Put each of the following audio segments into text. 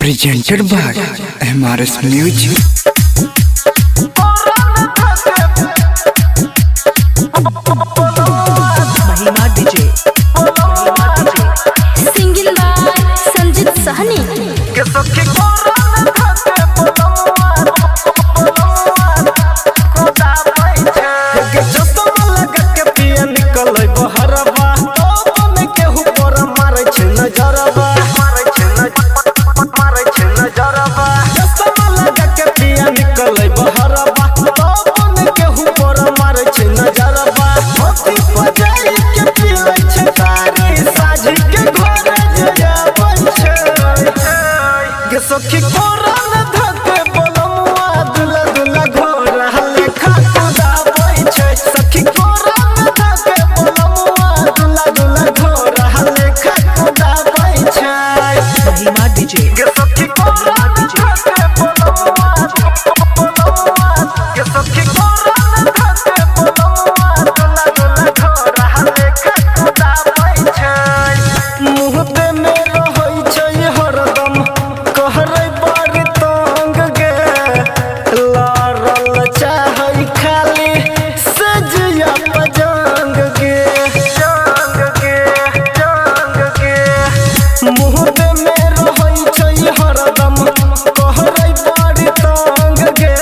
Presented by MRS Music. महिमा DJ singing by Sanjeet सहनी के सखी सखी कोरन धके बोलमुआ दुला दुला घोरा लेखा खुदा बैठे सखी कोरन धके बोलमुआ दुला दुला घोरा लेखा खुदा बैठे महिमा डीजे के सखी कोरन धके बोलमुआ के सखी कोरन धके बोलमुआ दुला दुला घोरा लेखा खुदा बैठे मुहते में रहै छै हरदम कहरै बारी तंग गे लारल चाहै खाली सजिया पजंग गे मुहते में रहै छै हरदम कहरै बारी तंग गे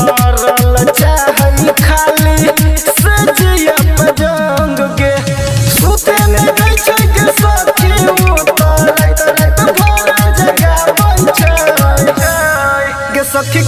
लारल चाहै खाली सजिया पजंग गे सुते में गई छै गे सखी उतर रे घर जगह बैठे गे सखी